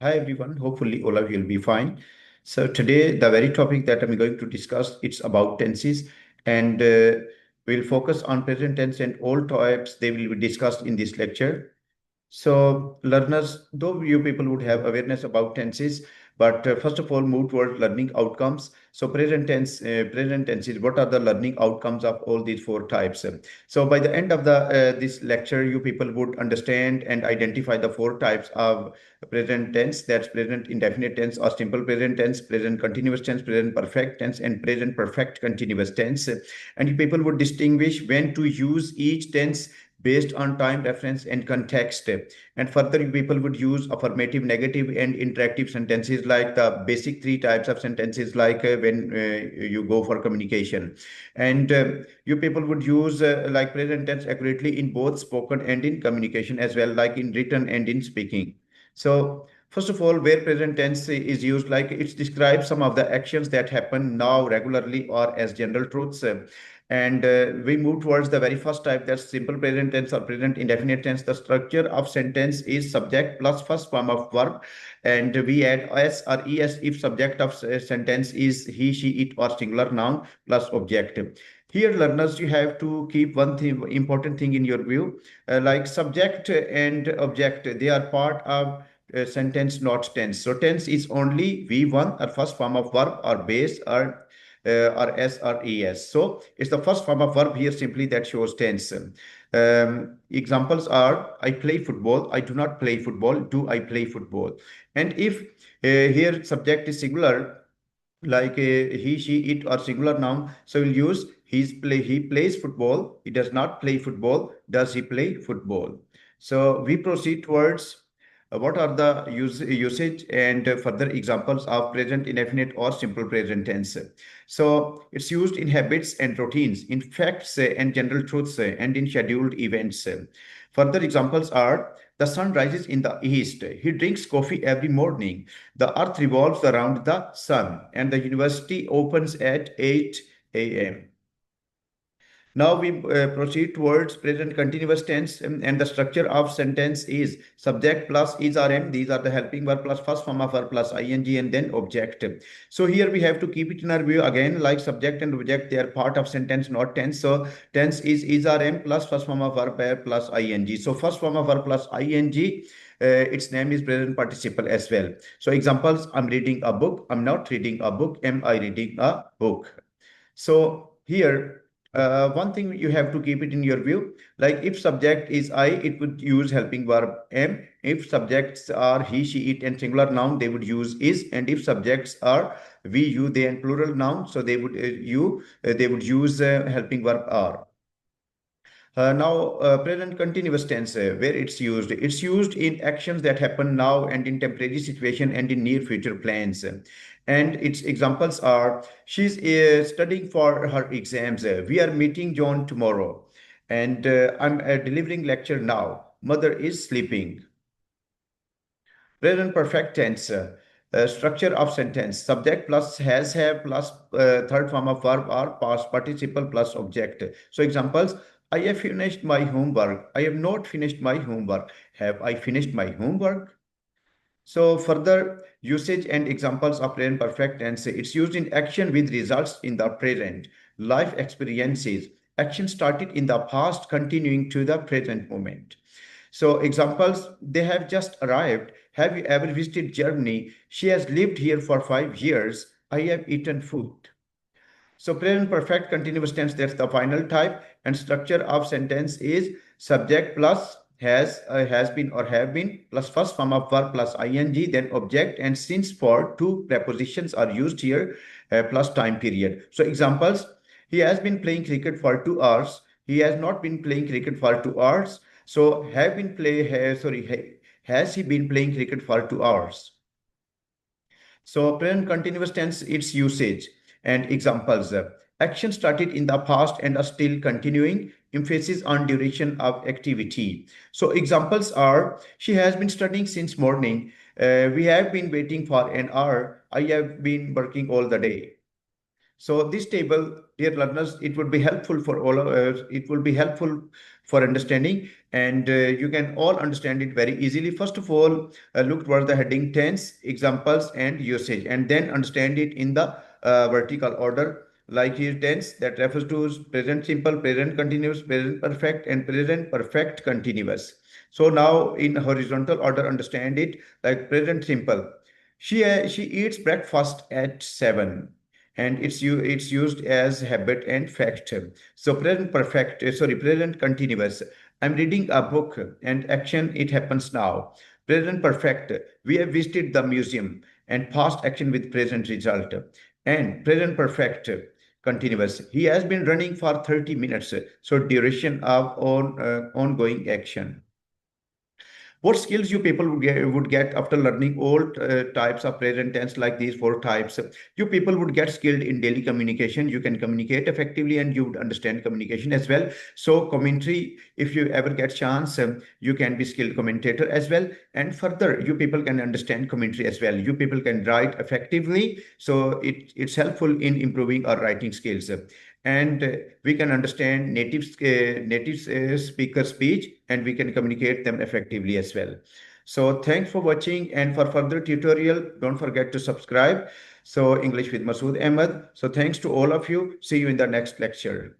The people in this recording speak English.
Hi everyone, hopefully all of you will be fine. So today the very topic that I'm going to discuss, it's about tenses, and we'll focus on present tense and all types they will be discussed in this lecture. So learners, though you people would have awareness about tenses, but first of all move towards learning outcomes. So present tenses, what are the learning outcomes of all these four types? So by the end of the this lecture, you people would understand and identify the four types of present tense. That's present indefinite tense or simple present tense, present continuous tense, present perfect tense, and present perfect continuous tense. And you people would distinguish when to use each tense based on time reference and context. And further, you people would use affirmative, negative, and interactive sentences, like the basic three types of sentences, like when you go for communication. And you people would use like present tense accurately in both spoken and in communication as well, like in written and in speaking. So first of all, where present tense is used, like it describes some of the actions that happen now regularly or as general truths. And we move towards the very first type, that's simple present tense or present indefinite tense. The structure of sentence is subject plus first form of verb, and we add s or es if subject of sentence is he, she, it, or singular noun plus object. Here, learners, you have to keep one thing, important thing in your view, like subject and object. They are part of sentence, not tense. So tense is only V1 or first form of verb or base or S or ES. So it's the first form of verb here simply that shows tense. Examples are I play football, I do not play football, do I play football. And if here subject is singular, like he, she, it, or singular noun, so we'll use he plays football, he does not play football, does he play football. So we proceed towards what are the usage and further examples of present indefinite or simple present tense. So it's used in habits and routines, in facts and general truths, and in scheduled events. Further examples are the sun rises in the east, he drinks coffee every morning, the earth revolves around the sun, and the university opens at 8 a.m. Now we proceed towards present continuous tense, and the structure of sentence is subject plus is or am. These are the helping verb plus first form of verb plus ing and then object. So here we have to keep it in our view again, like subject and object, they are part of sentence, not tense. So tense is or am plus first form of verb plus ing. So first form of verb plus ing, its name is present participle as well. So examples, I'm reading a book, I'm not reading a book, am I reading a book. So here, one thing you have to keep it in your view, like if subject is I, it would use helping verb am. If subjects are he, she, it, and singular noun, they would use is. And if subjects are we, you, they, and plural noun, so they would they would use helping verb are. Now, present continuous tense, where it's used in actions that happen now and in temporary situation and in near future plans. And its examples are, she's studying for her exams. We are meeting John tomorrow. And I'm delivering lecture now. Mother is sleeping. Present perfect tense. Structure of sentence, subject plus has, have plus third form of verb or past participle plus object. So examples, I have finished my homework, I have not finished my homework, have I finished my homework. So further usage and examples of present perfect tense, it's used in action with results in the present, life experiences, action started in the past continuing to the present moment. So examples, they have just arrived. Have you ever visited Germany? She has lived here for 5 years. I have eaten food. So present perfect continuous tense, that's the final type. And structure of sentence is subject plus has been or have been plus first form of verb plus ing, then object, and since for two prepositions are used here, plus time period. So examples, he has been playing cricket for 2 hours. He has not been playing cricket for 2 hours. So have been play has he been playing cricket for 2 hours? So present continuous tense, its usage and examples. Action started in the past and are still continuing. Emphasis on duration of activity. So examples are, she has been studying since morning. We have been waiting for an hour. I have been working all the day. So this table, dear learners, it would be helpful for all of us. It will be helpful for understanding, and you can all understand it very easily. First of all, look towards the heading tense, examples, and usage, and then understand it in the vertical order. Like here, tense that refers to present simple, present continuous, present perfect, and present perfect continuous. So now in horizontal order, understand it like present simple. She eats breakfast at 7, and it's used as habit and fact. So present perfect, sorry, present continuous. I'm reading a book and action, it happens now. Present perfect, we have visited the museum, and past action with present result. And present perfect continuous, he has been running for 30 minutes. So duration of ongoing action. What skills you people would get after learning all types of present tense like these four types? You people would get skilled in daily communication. You can communicate effectively and you would understand communication as well. So commentary, if you ever get chance, you can be skilled commentator as well. And further, you people can understand commentary as well. You people can write effectively. So it's helpful in improving our writing skills. And we can understand native speaker speech, and we can communicate them effectively as well. So thanks for watching, and for further tutorial, don't forget to subscribe. So English with Masood Ahmed. So thanks to all of you. See you in the next lecture.